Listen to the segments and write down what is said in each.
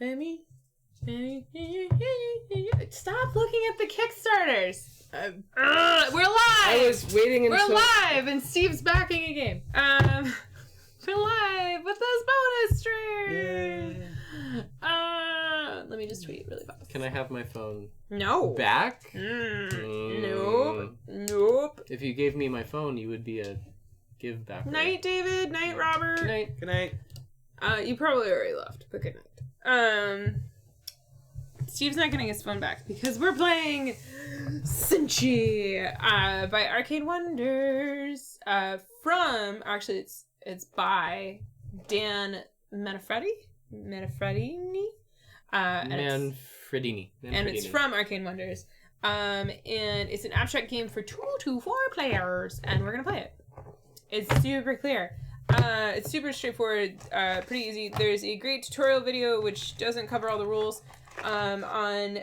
Baby. Stop looking at the Kickstarters. We're live. I was waiting until... We're live, and Steve's backing a game. We're live with this bonus stream. Yeah. Let me just tweet really fast. Can I have my phone? No. Back? Nope. Nope. If you gave me my phone, you would be a give back. Night, David. Night, Robert. Good night. Good night. You probably already left, but good night. Steve's not getting his phone back because we're playing Senshi by Arcade Wonders. Actually, it's by Dan Manfredini. Manfredini. And it's from Arcade Wonders. And it's an abstract game for 2 to 4 players, and we're gonna play it. It's super clear. It's super straightforward, pretty easy. There's a great tutorial video which doesn't cover all the rules on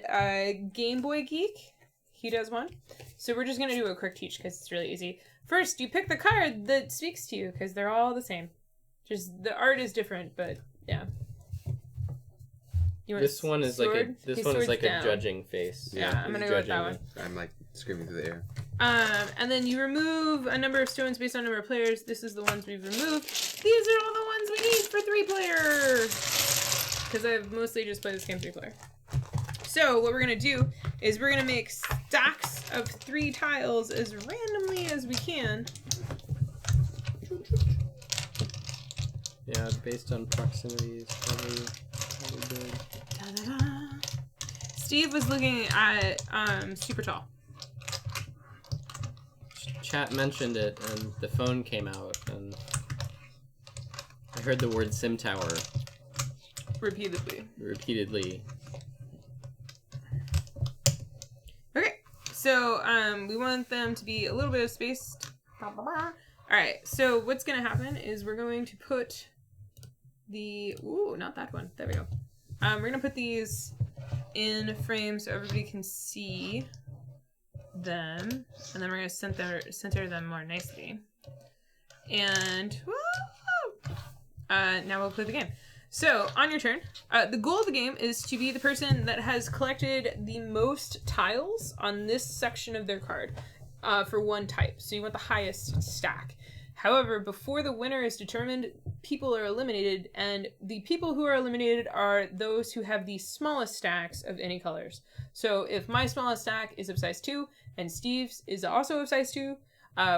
Game Boy Geek. He does one. So we're just going to do a quick teach because it's really easy. First, you pick the card that speaks to you because they're all the same. Just the art is different, but yeah. This one is like a judging face. Yeah, I'm going to go with that one. I'm like screaming through the air. And then you remove a number of stones based on number of players. This is the ones we've removed. These are all the ones we need for 3-player. Because I've mostly just played this game 3-player. So what we're going to do is we're going to make stacks of 3 tiles as randomly as we can. Yeah, based on proximity is probably good. Da-da-da. Steve was looking at Super Tall. Chat mentioned it, and the phone came out, and I heard the word Sim Tower repeatedly. Okay, so we want them to be a little bit of spaced. Alright, so what's going to happen is we're going to put the... Ooh, not that one. There we go. We're going to put these in frames so everybody can see them, and then we're going to center them more nicely. And now we'll play the game. So, on your turn, the goal of the game is to be the person that has collected the most tiles on this section of their card for one type. So you want the highest stack. However, before the winner is determined, people are eliminated, and the people who are eliminated are those who have the smallest stacks of any colors. So if my smallest stack is of size 2, and Steve's is also of size 2,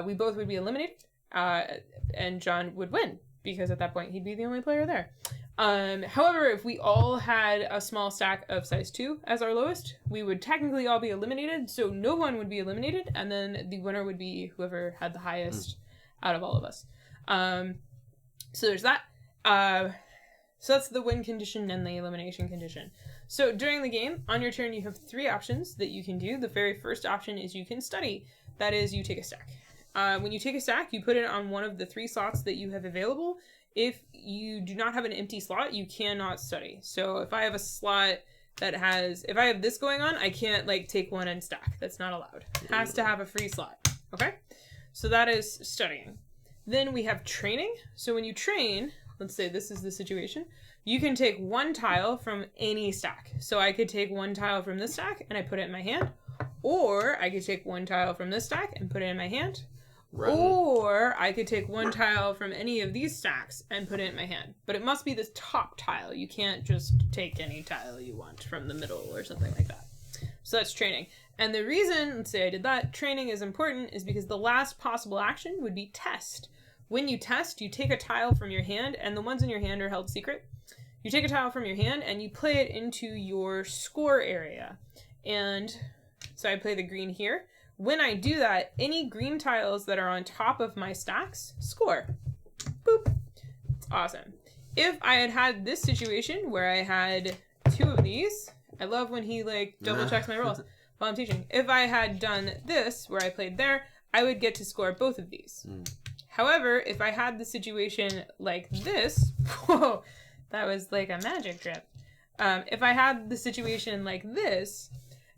we both would be eliminated, and John would win, because at that point he'd be the only player there. However, if we all had a small stack of size 2 as our lowest, we would technically all be eliminated, so no one would be eliminated, and then the winner would be whoever had the highest out of all of us. So there's that. So that's the win condition and the elimination condition. So during the game, on your turn, you have 3 options that you can do. The very first option is you can study. That is, you take a stack. When you take a stack, you put it on one of the 3 slots that you have available. If you do not have an empty slot, you cannot study. So if I have a slot that has... If I have this going on, I can't, take one and stack. That's not allowed. It has to have a free slot. Okay? So that is studying. Then we have training. So when you train, let's say this is the situation, you can take 1 tile from any stack. So I could take 1 tile from this stack and I put it in my hand. Or I could take 1 tile from this stack and put it in my hand. Run. Or I could take 1 tile from any of these stacks and put it in my hand. But it must be this top tile. You can't just take any tile you want from the middle or something like that. So that's training. And the reason, let's say I did that, training is important is because the last possible action would be test. When you test, you take a tile from your hand, and the ones in your hand are held secret. You take a tile from your hand, and you play it into your score area. And so I play the green here. When I do that, any green tiles that are on top of my stacks score. Boop. It's awesome. If I had had this situation where I had 2 of these, I love when he double checks my rolls while I'm teaching. If I had done this, where I played there, I would get to score both of these. However, if I had the situation like this, whoa, that was like a magic trip. If I had the situation like this,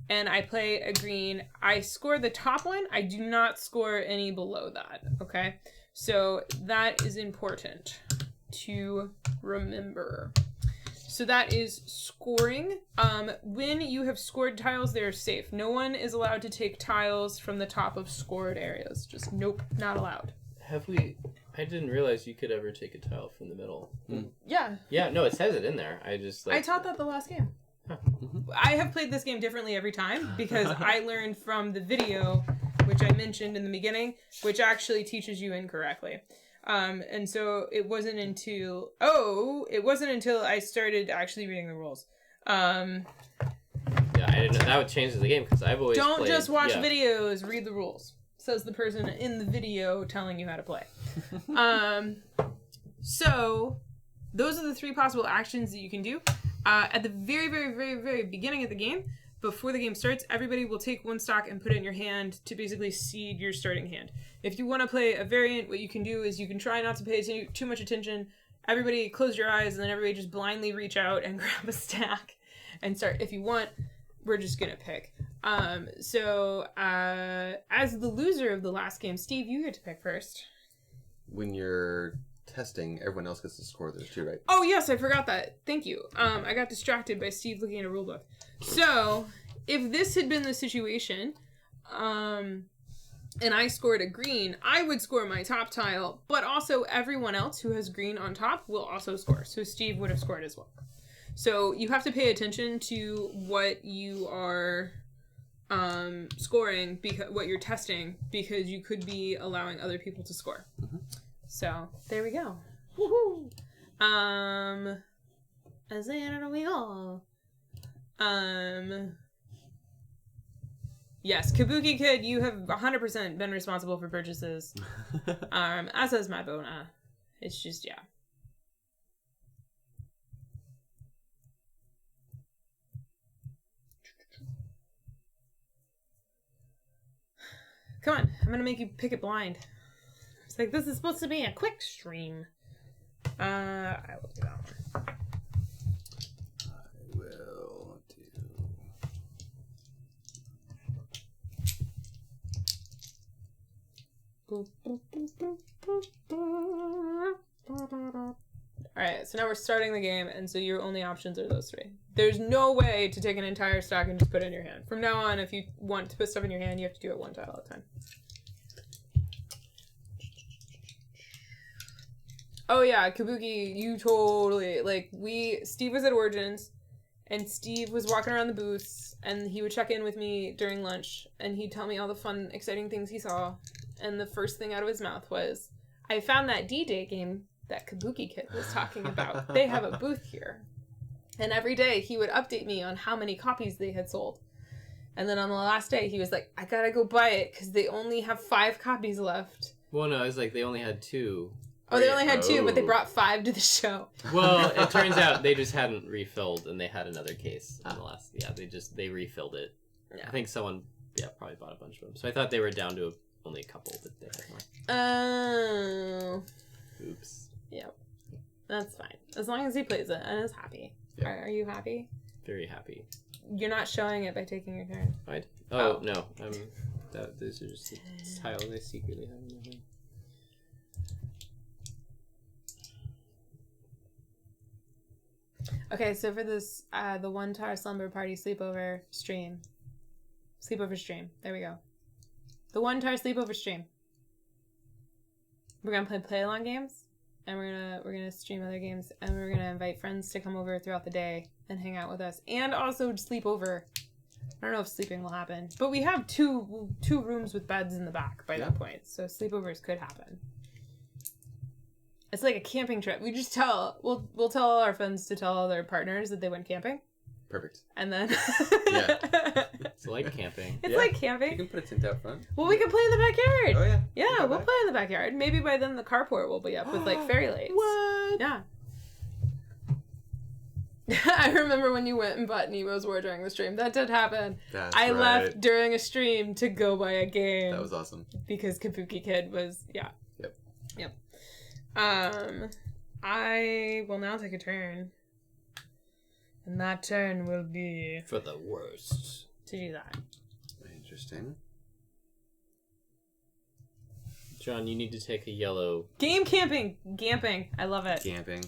and I play a green, I score the top one, I do not score any below that, okay? So that is important to remember. So that is scoring. When you have scored tiles, they're safe. No one is allowed to take tiles from the top of scored areas. Just nope, not allowed. Have we... I didn't realize you could ever take a tile from the middle. Yeah. Yeah, no, it says it in there. I just... I taught that the last game. Huh. I have played this game differently every time because I learned from the video, which I mentioned in the beginning, which actually teaches you incorrectly. And so it wasn't until I started actually reading the rules. Yeah, I didn't know that would change the game because I've always Don't just watch videos, read the rules. Says the person in the video telling you how to play. So those are the 3 possible actions that you can do. At the very, very, very, very beginning of the game, before the game starts, everybody will take 1 stock and put it in your hand to basically seed your starting hand. If you want to play a variant, what you can do is you can try not to pay too much attention. Everybody close your eyes, and then everybody just blindly reach out and grab a stack and start. If you want, we're just going to pick. As the loser of the last game, Steve, you get to pick first. When you're testing, everyone else gets to score those too, right? Oh, yes, I forgot that. Thank you. I got distracted by Steve looking at a rulebook. So, if this had been the situation, and I scored a green, I would score my top tile, but also everyone else who has green on top will also score. So Steve would have scored as well. So you have to pay attention to what you are scoring, what you're testing, because you could be allowing other people to score. Mm-hmm. So there we go. Woohoo! As there we go. Yes, Kabuki Kid, you have 100% been responsible for purchases. As has my Bona. It's just, yeah. Come on, I'm gonna make you pick it blind. It's like, this is supposed to be a quick stream. I will do that one. I will do... Alright, so now we're starting the game, and so your only options are those 3. There's no way to take an entire stock and just put it in your hand. From now on, if you want to put stuff in your hand, you have to do it 1 tile at a time. Oh yeah, Kabuki, you totally, Steve was at Origins, and Steve was walking around the booths, and he would check in with me during lunch, and he'd tell me all the fun, exciting things he saw, and the first thing out of his mouth was, I found that D-Day game that Kabuki Kid was talking about. They have a booth here. And every day he would update me on how many copies they had sold. And then on the last day he was like, I gotta go buy it because they only have 5 copies left. Well, no, it was like they only had 2. Oh, they only had 2, but they brought 5 to the show. Well, it turns out they just hadn't refilled, and they had another case in the last... Yeah, they refilled it. Yeah. I think someone, probably bought a bunch of them. So I thought they were down to only a couple, but they had more. Oh. Oops. Yep. That's fine. As long as he plays it and is happy. Yep. Are you happy? Very happy. You're not showing it by taking your turn. Right? Oh, no. Those are just the tiles I secretly have in my hand. Okay, so for this, the One Tower Slumber Party sleepover stream. There we go. The One Tower sleepover stream. We're gonna play along games, and we're gonna stream other games, and we're gonna invite friends to come over throughout the day and hang out with us, and also sleep over. I don't know if sleeping will happen, but we have two rooms with beds in the back by that point, so sleepovers could happen. It's like a camping trip. We just we'll tell all our friends to tell all their partners that they went camping. Perfect. And then It's like camping. It's like camping. You can put a tent out front. Well, we can play in the backyard. Oh yeah. Yeah, we'll play in the backyard. Maybe by then the carport will be up with fairy lights. What? Yeah. I remember when you went and bought Nemo's War during the stream. That did happen. That's I right. left during a stream to go buy a game. That was awesome. Because Kabuki Kid was Yep. I will now take a turn. And that turn will be... For the worst. To do that. Interesting. John, you need to take a yellow... Game camping! Gamping. I love it. Gamping.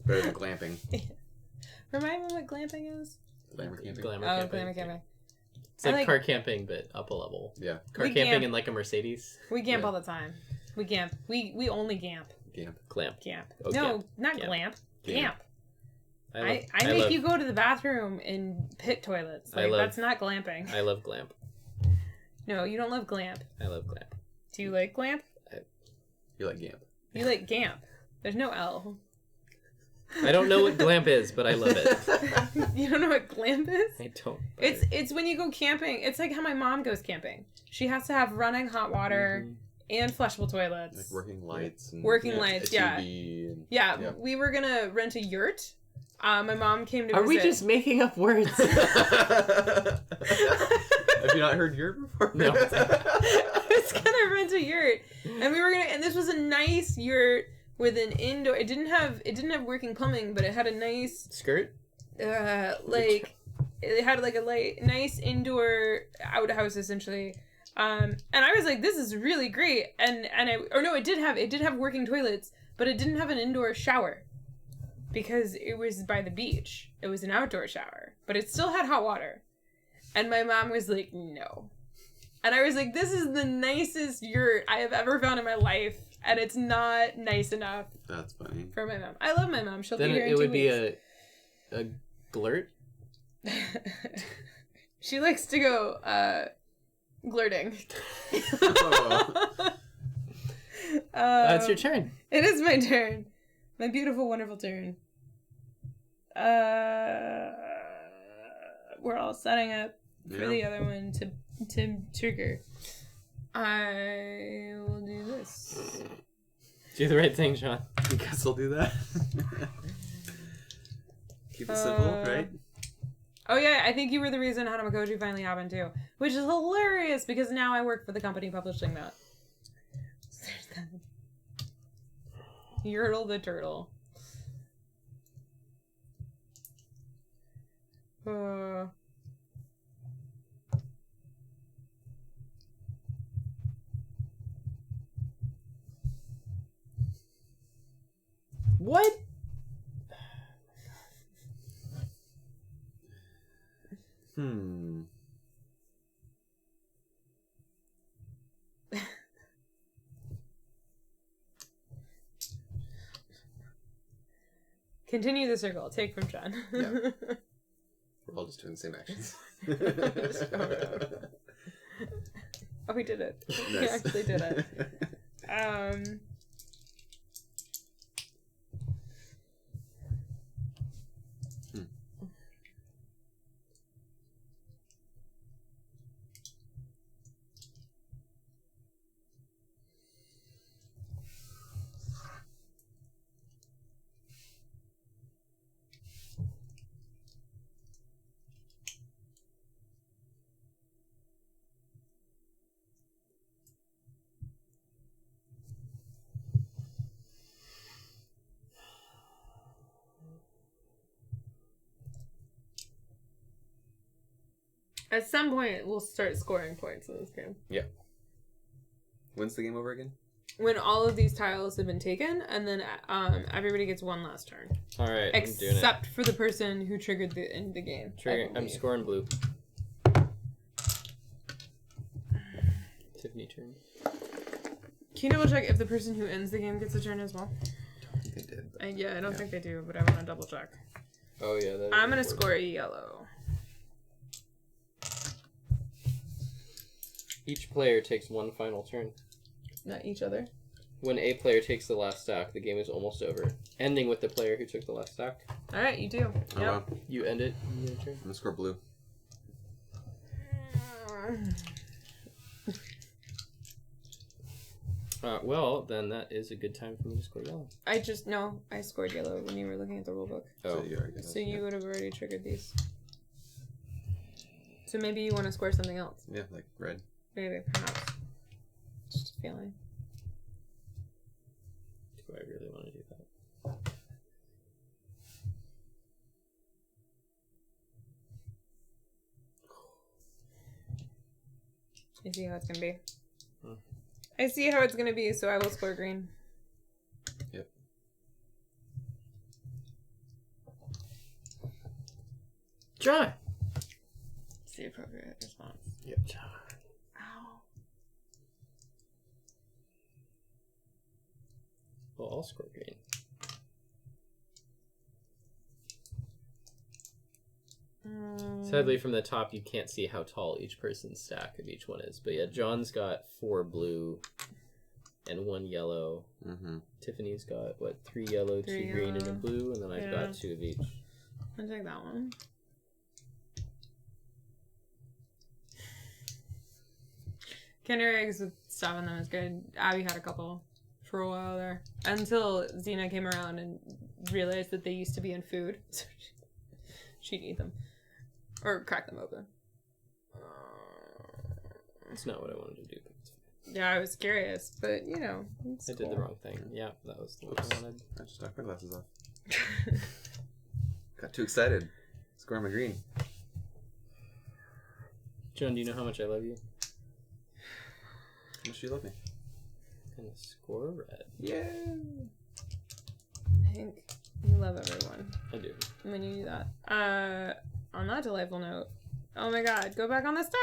Better than glamping. Remind me what glamping is? Glamour camping. Glamour Oh, camping. glamour camping. It's like, I like- car camping, but up a level. Yeah. Car We camping camp. in like a Mercedes. We gamp Yeah. all the time. We gamp. We only gamp. Gamp. Glamp. Gamp. Oh, no, gamp. not Gamp. glamp. Gamp. Gamp. I love, make you go to the bathroom in pit toilets. I Like, love- that's not glamping. I love glamp. No, you don't love glamp. I love glamp. Do you like glamp? You like Gamp. You like gamp. There's no L. I don't know what glamp is, but I love it. You don't know what glamp is? I don't. but It's when you go camping. It's like how my mom goes camping. She has to have running hot water and flushable toilets. Like working lights. And Working a lights, yeah. TV and, Yeah, we were gonna rent a yurt. My mom came to Are we visit. just making up words? Have you not heard yurt before? No. I was gonna rent a yurt, and this was a nice yurt with an indoor. It didn't have working plumbing, but it had a nice Skirt? like it had like a nice indoor outhouse essentially. And I was like, this is really great. It did have working toilets, but it didn't have an indoor shower because it was by the beach. It was an outdoor shower, but it still had hot water. And my mom was like, no. And I was like, this is the nicest yurt I have ever found in my life, and it's not nice enough That's funny. for my mom. I love my mom. She'll Then be here in it 2 would be weeks. a glurt? She likes to go glurting. It's your turn. It is my turn. My beautiful, wonderful turn. We're all setting up for the other one to trigger. I will do this. Do the right thing, Sean. I guess I'll do that. Keep it simple, right? Oh yeah, I think you were the reason Hanamakoji finally happened too. Which is hilarious because now I work for the company publishing that. So there's that. Yertle the turtle. What? Continue the circle. Take from John. Yeah. We're all just doing the same actions. Oh, we did it. We Nice. actually did it. At some point, we'll start scoring points in this game. Yeah. When's the game over again? When all of these tiles have been taken, and then everybody gets one last turn. All right, I'm doing it. Except for the person who triggered the end of the game. I'm scoring blue. Tiffany turn. Can you double check if the person who ends the game gets a turn as well? I don't think they did. But... I don't think they do, but I want to double check. Oh yeah, that is I'm gonna important. score a yellow. Each player takes one final turn. Not each other. When a player takes the last stack, the game is almost over, ending with the player who took the last stack. All right, you do. Oh, wow. You end it. In your turn. I'm gonna score blue. Well, then that is a good time for me to score yellow. I scored yellow when you were looking at the rulebook. Oh, So you already So you would have already triggered these. So maybe you want to score something else. Yeah, like red. Maybe, perhaps. Just a feeling. do I really want to do that? I see how it's gonna be. Hmm. I see how it's gonna be, so I will score green. Yep. John. It's the appropriate response. Yep, John. Ow. Well, I'll score green. Sadly, from the top, you can't see how tall each person's stack of each one is. But yeah, John's got 4 blue and 1 yellow. Mm-hmm. Tiffany's got, 3 yellow, 2 green, and a blue. And then I've got 2 of each. I'll take that one. Kinder eggs with stuff in them is good. Abby had a couple for a while there. Until Xena came around and realized that they used to be in food. So she'd eat them. Or crack them open. That's not what I wanted to do. Yeah, I was curious, but you know, I did the wrong thing. Yeah, that was the one I wanted. I just knocked my glasses off. Got too excited. Score my green. John, do you know how much I love you? How much do you love me? And score red. Yeah. I think you love everyone I do. when you do that. On that delightful note, oh my god, go back on the stack!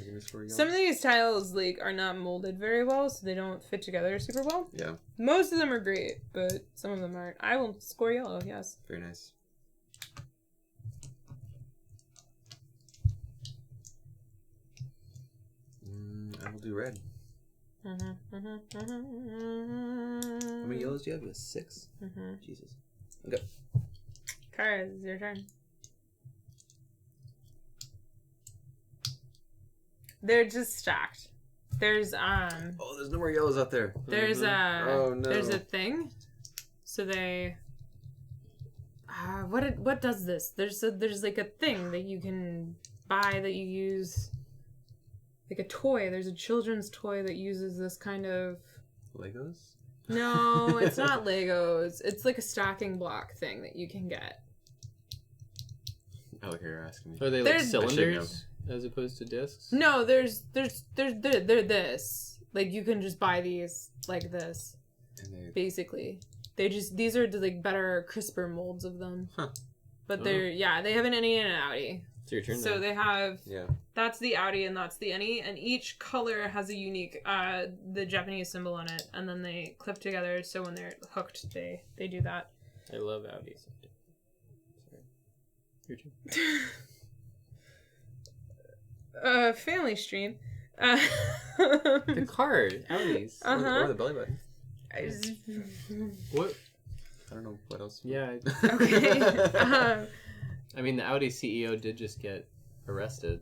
Are you gonna score yellow? Some of these tiles are not molded very well, so they don't fit together super well. Yeah. Most of them are great, but some of them aren't. I will score yellow, yes. Very nice. I will do red. How many yellows do you have? You have 6? Jesus. Okay. Kara, it's your turn. They're just stacked. There's Oh, there's no more yellows out there. there's Oh no. there's a thing. So they what does this? There's like a thing that you can buy that you use, like a toy. There's a children's toy that uses this kind of Legos? No, it's not Legos. It's like a stocking block thing that you can get. Oh, here you're asking me. Are they There's- cylinders as opposed to discs? No, they're this. Like you can just buy these like this. And they... Basically, these are the better, crisper molds of them. Huh. But they have an innie and an outie. It's your turn. So then. they have Yeah. that's the outie and that's the innie, and each color has a unique the Japanese symbol on it, and then they clip together. So when they're hooked, they do that. I love Audis. Sorry. Your turn. Family stream. The card. Audis. Uh-huh. Or the belly button. What? I don't know what else. Yeah. Okay. I mean, the Audi CEO did just get arrested.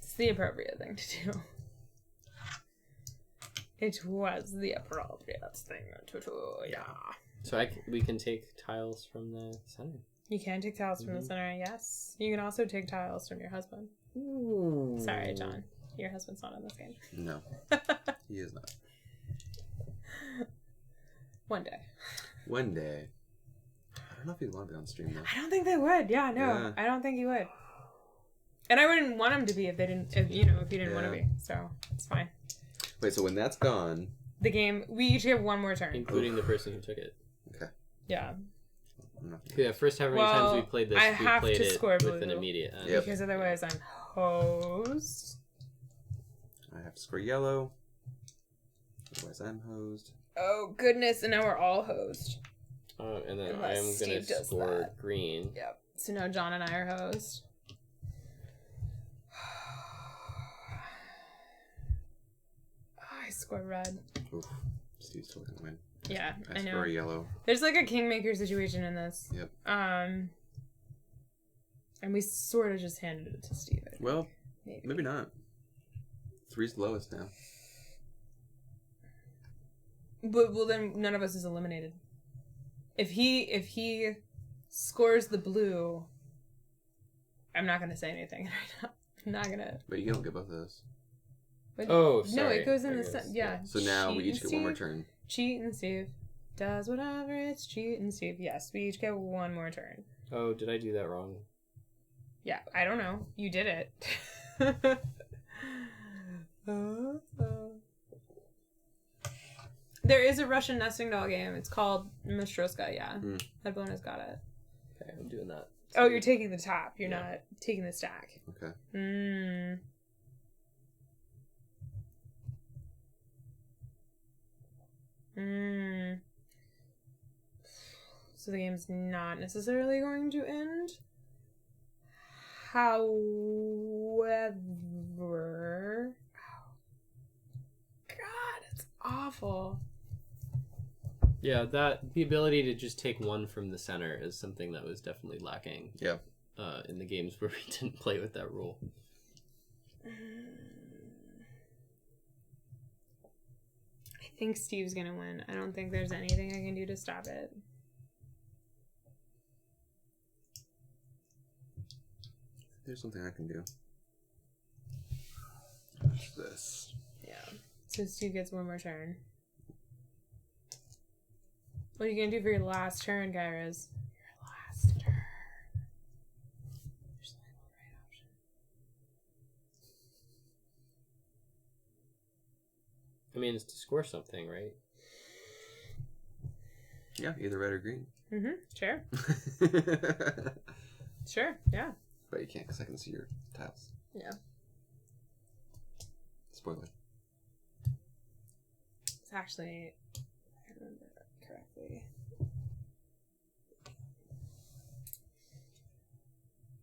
It's the appropriate thing to do. It was the appropriate thing to do, yeah. So we can take tiles from the center. You can take tiles from the center, yes. You can also take tiles from your husband. Ooh. Sorry, John. Your husband's not in this game. No. He is not. One day. One day. I don't know if he'd want to be on stream though. I don't think they would. Yeah, no. Yeah. I don't think he would. And I wouldn't want him to be if he didn't want to be. So, it's fine. Wait, so when that's gone... The game, we each have one more turn. Including the person who took it. Okay. Yeah. I'm not... Yeah, first however many times we played this, I we have played to it score with an blue. immediate end. Yep. Because otherwise I'm hosed. I have to score yellow. Otherwise I'm hosed. Oh, goodness. And now we're all hosed. And then Unless I'm going Steve to does score that. green. Yep. So now John and I are hosed. I score red. Oof. Steve's still gonna win. Yeah, I know. score yellow. There's like a kingmaker situation in this. Yep. And we sort of just handed it to Steve. I think. Well, maybe not. 3's the lowest now. But well, then none of us is eliminated. If he scores the blue, I'm not gonna say anything right now. I'm not gonna. But you don't get both of those. But, Oh, no, sorry. it goes in I the guess, yeah. So now we Cheat each and get one more Steve. turn. Cheat and Steve does whatever. It's cheat and Steve. Yes, we each get one more turn. Oh, did I do that wrong? Yeah, I don't know. You did it. There is a Russian nesting doll game. It's called Matryoshka, yeah. Mm. Everyone has got it. Okay, I'm doing that. Oh, you're taking the top. You're not taking the stack. Okay. So the game's not necessarily going to end. However... God, it's awful. Yeah, the ability to just take one from the center is something that was definitely lacking. Yeah. In the games where we didn't play with that rule. I think Steve's gonna win. I don't think there's anything I can do to stop it. There's something I can do. Watch this. Yeah. So Steve gets one more turn. What are you gonna do for your last turn, Gyros? Your last turn. There's only one right option. I mean, it's to score something, right? Yeah, either red or green. Sure. Sure, yeah. But you can't because I can see your tiles. Yeah. Spoiler. It's actually, if I remember correctly.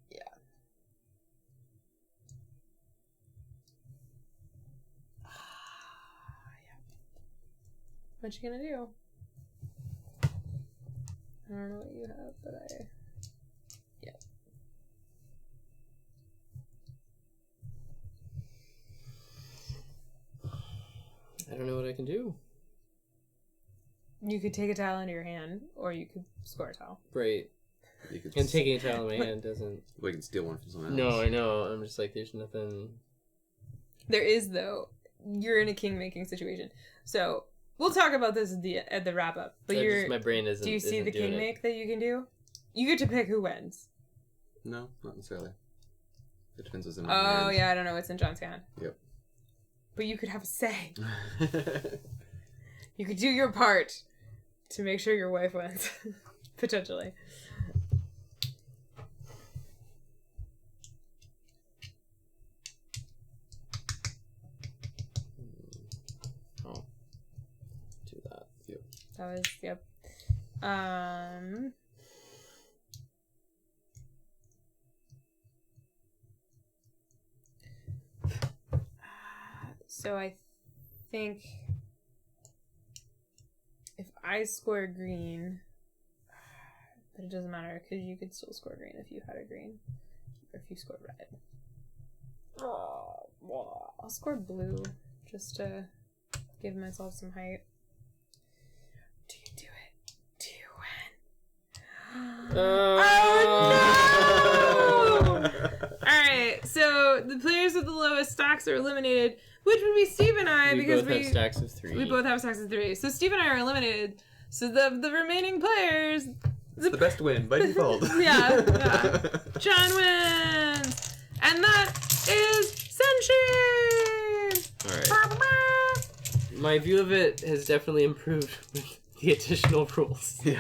Yeah. Yeah. What you gonna do? I don't know what you have, but yeah. I don't know what I can do. You could take a tile into your hand, or you could score a tile. Right. You could And taking a tile in my hand doesn't... We can steal one from someone else. No, I know. I'm just like, there's nothing... There is, though. You're in a king-making situation. So, we'll talk about this at the wrap-up. But my brain isn't. Do you see isn't the doing king it. make that you can do? You get to pick who wins. No, not necessarily. It depends what's in my Oh, hand. yeah, I don't know what's in John's hand. Yep. But you could have a say. You could do your part to make sure your wife wins. Potentially. Oh. Do that. Yep. That was, yep. So I think if I score green, but it doesn't matter because you could still score green if you had a green, or if you scored red. I'll score blue just to give myself some height. Do you do it? Do you win? Oh no! Alright, so the players with the lowest stacks are eliminated, which would be Steve and I, because both have stacks of 3. We both have stacks of 3. So Steve and I are eliminated. So the remaining players... It's the best win by default. yeah. John wins! And that is Senshi! Alright. My view of it has definitely improved with the additional rules. Yeah.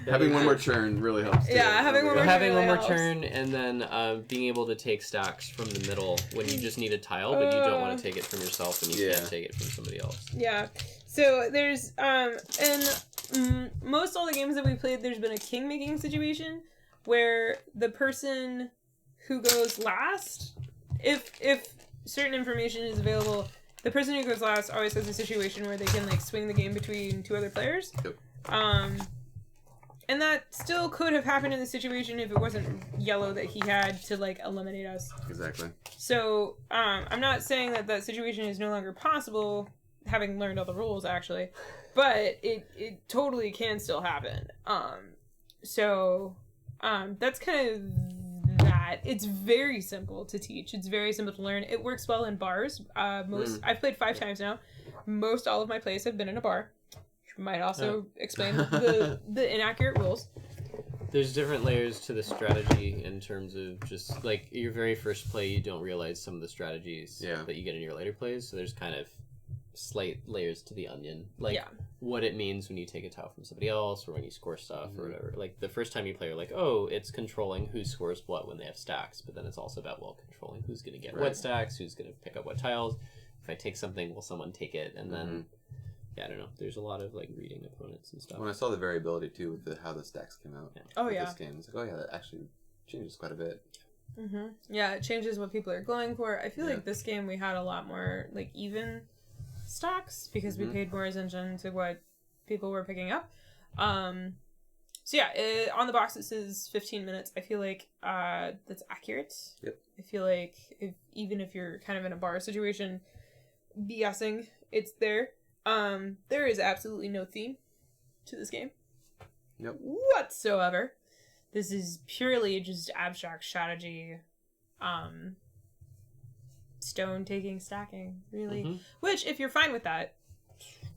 Having one more turn really helps. Too. Yeah, having one more turn. Having really one more helps. turn, and then being able to take stacks from the middle when you just need a tile, but you don't want to take it from yourself and you can't take it from somebody else. Yeah. So there's in most all the games that we played, there's been a king making situation where the person who goes last, if certain information is available, the person who goes last always has a situation where they can like swing the game between 2 other players. Yep. And that still could have happened in the situation if it wasn't yellow that he had to like eliminate us. Exactly. So I'm not saying that situation is no longer possible, having learned all the rules actually, but it totally can still happen. So that's kind of that. It's very simple to teach. It's very simple to learn. It works well in bars. I've played 5 times now. Most all of my plays have been in a bar. Might also explain the inaccurate rules. There's different layers to the strategy in terms of just like your very first play, you don't realize some of the strategies that you get in your later plays. So there's kind of slight layers to the onion. Like what it means when you take a tile from somebody else or when you score stuff or whatever. Like the first time you play, you're like, oh, it's controlling who scores what when they have stacks. But then it's also about, well, controlling who's going to get what stacks, who's going to pick up what tiles. If I take something, will someone take it? And then, I don't know. There's a lot of like reading opponents and stuff. When I saw the variability too with how the stacks came out. This game, it's like, that actually changes quite a bit. Yeah, it changes what people are going for. I feel like this game we had a lot more like even stacks because we paid more attention to what people were picking up. So yeah, on the box it says 15 minutes. I feel like that's accurate. Yep. I feel like even if you're kind of in a bar situation, BSing, it's there. There is absolutely no theme to this game. Yep. Whatsoever. This is purely just abstract strategy, stone taking, stacking, really. Which, if you're fine with that,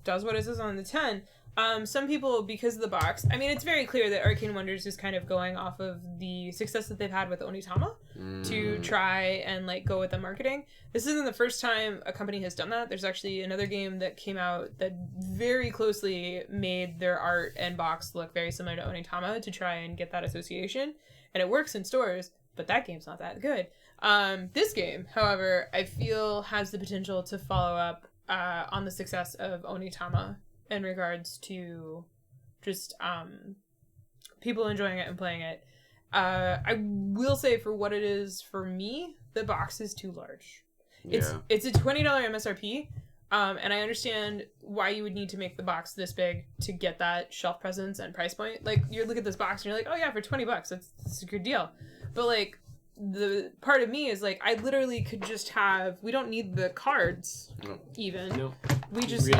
does what it says on the 10. Some people, because of the box, I mean, it's very clear that Arcane Wonders is kind of going off of the success that they've had with Onitama to try and like go with the marketing. This isn't the first time a company has done that. There's actually another game that came out that very closely made their art and box look very similar to Onitama to try and get that association. And it works in stores, but that game's not that good. This game, however, I feel has the potential to follow up on the success of Onitama in regards to just people enjoying it and playing it. I will say for what it is for me, the box is too large. It's a $20 MSRP, and I understand why you would need to make the box this big to get that shelf presence and price point. Like, you look at this box and you're like, oh yeah, for $20, that's a good deal. But like, the part of me is like, I literally could just have, we don't need the cards even. No. We just need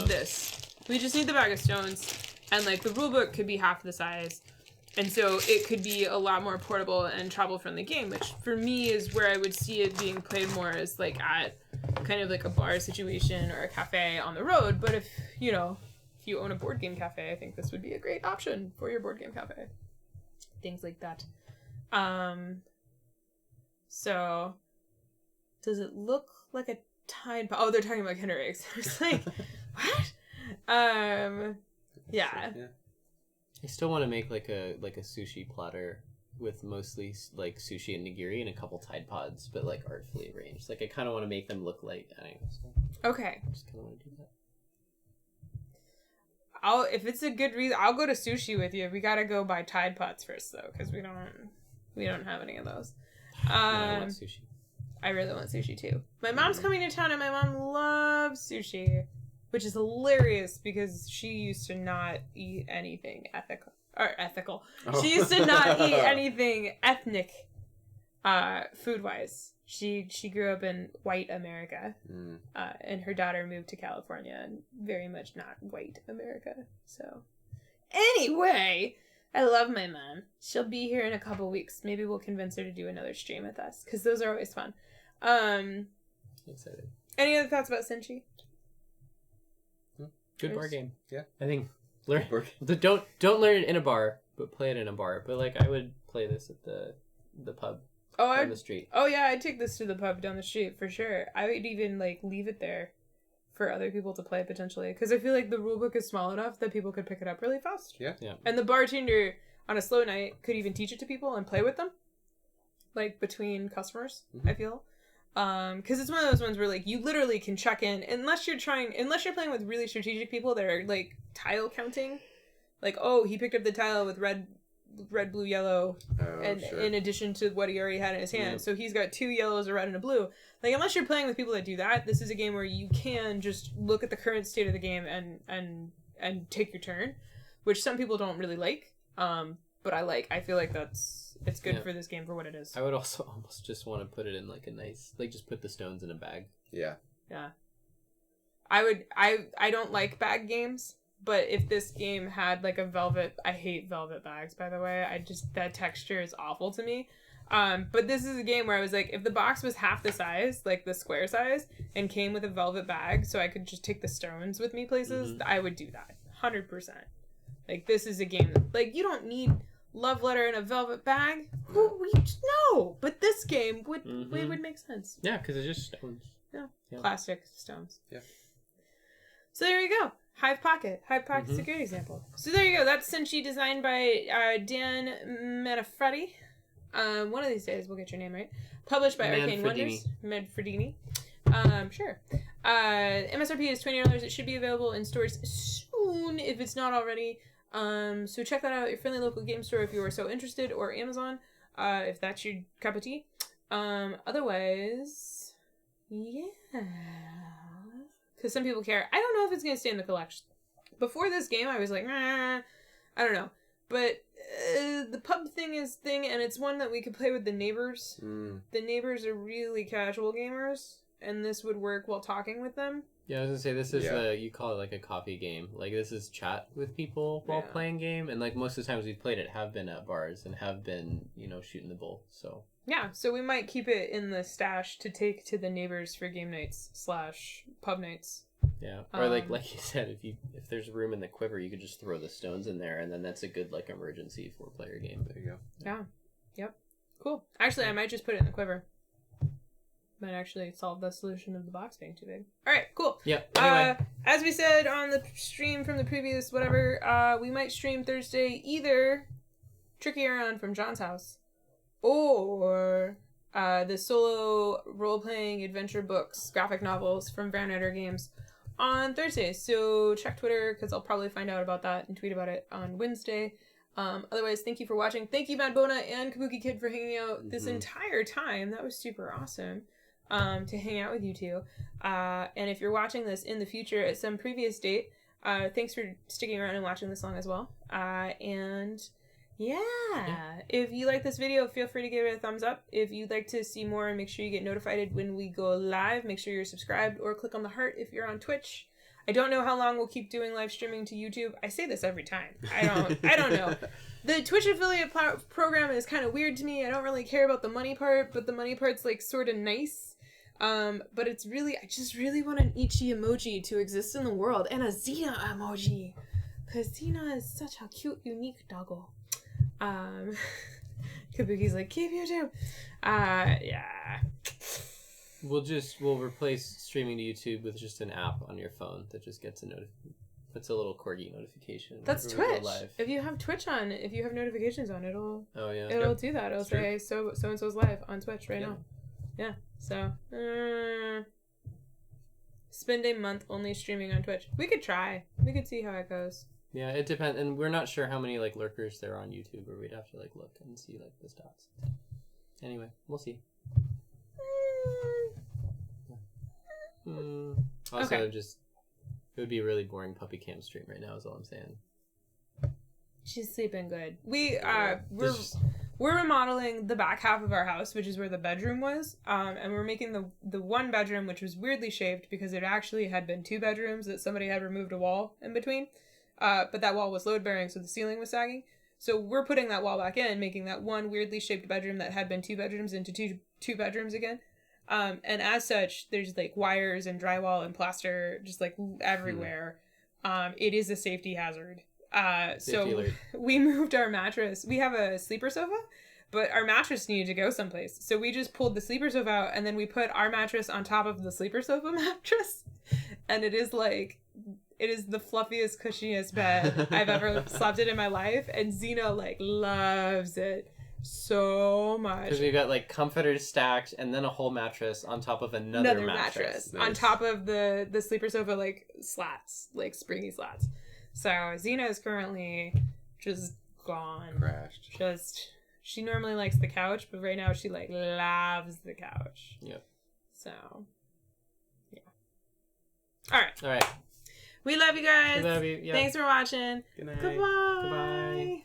this. We just need the bag of stones, and like the rule book could be half the size, and so it could be a lot more portable and travel friendly game, which for me is where I would see it being played more as like at kind of like a bar situation or a cafe on the road. But if you own a board game cafe, I think this would be a great option for your board game cafe. Things like that. So does it look like a Tide Pod? Oh, they're talking about Kinder Eggs. I was like, what? Yeah. I still want to make like a sushi platter with mostly like sushi and nigiri and a couple Tide Pods, but like artfully arranged. Like I kind of want to make them look like. Okay. I just kind of want to do that. If it's a good reason, I'll go to sushi with you. We gotta go buy Tide Pods first though, because we don't have any of those. I want sushi. I really want sushi too. My mom's coming to town and my mom loves sushi, which is hilarious because she used to not eat anything ethical. Oh. She used to not eat anything ethnic, food-wise. She grew up in white America, and her daughter moved to California and very much not white America. So, anyway, I love my mom. She'll be here in a couple weeks. Maybe we'll convince her to do another stream with us because those are always fun. Excited. Any other thoughts about Senshi? Good bar game. Yeah. I think don't learn it in a bar, but play it in a bar. But like I would play this at the pub down the street. Oh yeah, I'd take this to the pub down the street for sure. I would even like leave it there for other people to play potentially, because I feel like the rulebook is small enough that people could pick it up really fast. Yeah. And the bartender on a slow night could even teach it to people and play with them, like between customers. I feel. Because it's one of those ones where like you literally can check in unless you're playing with really strategic people that are like tile counting, like, oh, he picked up the tile with red, blue, yellow, and sure. In addition to what he already had in his hand, so he's got 2 yellows, a red, and a blue. Like, unless you're playing with people that do that, this is a game where you can just look at the current state of the game and take your turn, which some people don't really like. But I feel like it's good for this game for what it is. I would also almost just want to put it in like a nice, like just put the stones in a bag. Yeah. I don't like bag games, but if this game had like a velvet, I hate velvet bags, by the way. That texture is awful to me. But this is a game where I was like, if the box was half the size, like the square size, and came with a velvet bag so I could just take the stones with me places, I would do that. 100%. Like, this is a game, like, you don't need love letter in a velvet bag. No, but this game would make sense. Yeah, because it's just stones. Yeah. Plastic stones. Yeah. So there you go. Hive Pocket security example. So there you go. That's Senshi, designed by Dan Manfredi. One of these days we'll get your name right. Published by Arcane Wonders. Manfredini. Sure. MSRP is $20. It should be available in stores soon if it's not already. So check that out at your friendly local game store if you are so interested, or Amazon if that's your cup of tea. Otherwise, yeah. Because some people care. I don't know if it's going to stay in the collection. Before this game, I was like, I don't know. But the pub thing is thing, and it's one that we could play with the neighbors. The neighbors are really casual gamers, and this would work while talking with them. Yeah, I was gonna say, this is you call it like a coffee game. Like, this is chat with people while playing game, and like most of the times we've played it have been at bars and have been, shooting the bull. So yeah, so we might keep it in the stash to take to the neighbors for game nights / pub nights. Yeah, or like you said, if there's room in the quiver, you could just throw the stones in there, and then that's a good like emergency 4-player game. There you go. Yeah. Yep. Cool. Actually, I might just put it in the quiver. Might actually solve the solution of the box being too big. All right, cool. Yep. Anyway, as we said on the stream from the previous whatever, we might stream Thursday either Tricky Around from John's house or the solo role-playing adventure books, graphic novels from Vannatter Games on Thursday. So check Twitter because I'll probably find out about that and tweet about it on Wednesday. Otherwise, thank you for watching. Thank you, Mad Bona and Kabuki Kid, for hanging out this entire time. That was super awesome. To hang out with you two. And if you're watching this in the future at some previous date, thanks for sticking around and watching this long as well. And if you like this video, feel free to give it a thumbs up. If you'd like to see more and make sure you get notified when we go live, make sure you're subscribed or click on the heart if you're on Twitch. I don't know how long we'll keep doing live streaming to YouTube. I say this every time. I don't know. The Twitch affiliate program is kind of weird to me. I don't really care about the money part, but the money part's like sort of nice. But it's really, I just really want an Ichi emoji to exist in the world, and a Xena emoji, because Xena is such a cute, unique doggo. Kabuki's like, keep YouTube. Yeah. We'll replace streaming to YouTube with just an app on your phone that just gets puts a little corgi notification. That's Twitch. If you have Twitch on, if you have notifications on, it'll do that. It'll say so and so's live on Twitch right now. Yeah. So spend a month only streaming on Twitch. We could try. We could see how it goes. Yeah, it depends, and we're not sure how many like lurkers there are on YouTube, or we'd have to like look and see like the stats. Anyway, we'll see. Also, it would be a really boring puppy cam stream right now, is all I'm saying. She's sleeping good. We're remodeling the back half of our house, which is where the bedroom was, and we're making the one bedroom, which was weirdly shaped because it actually had been 2 bedrooms that somebody had removed a wall in between, but that wall was load bearing, so the ceiling was sagging. So we're putting that wall back in, making that one weirdly shaped bedroom that had been 2 bedrooms into two bedrooms again. And as such, there's like wires and drywall and plaster just like everywhere. It is a safety hazard. So we moved our mattress. We have a sleeper sofa, but our mattress needed to go someplace. So we just pulled the sleeper sofa out, and then we put our mattress on top of the sleeper sofa mattress. And it is the fluffiest, cushiest bed I've ever slept in my life. And Xena like loves it so much. Because we've got like comforters stacked and then a whole mattress on top of another mattress. Nice. On top of the sleeper sofa, like slats, like springy slats. So Xena is currently just gone. Crashed. She normally likes the couch, but right now she like loves the couch. Yep. So, yeah. All right. We We love you guys. We love you. Yep. Thanks for watching. Good night. Goodbye. Goodbye.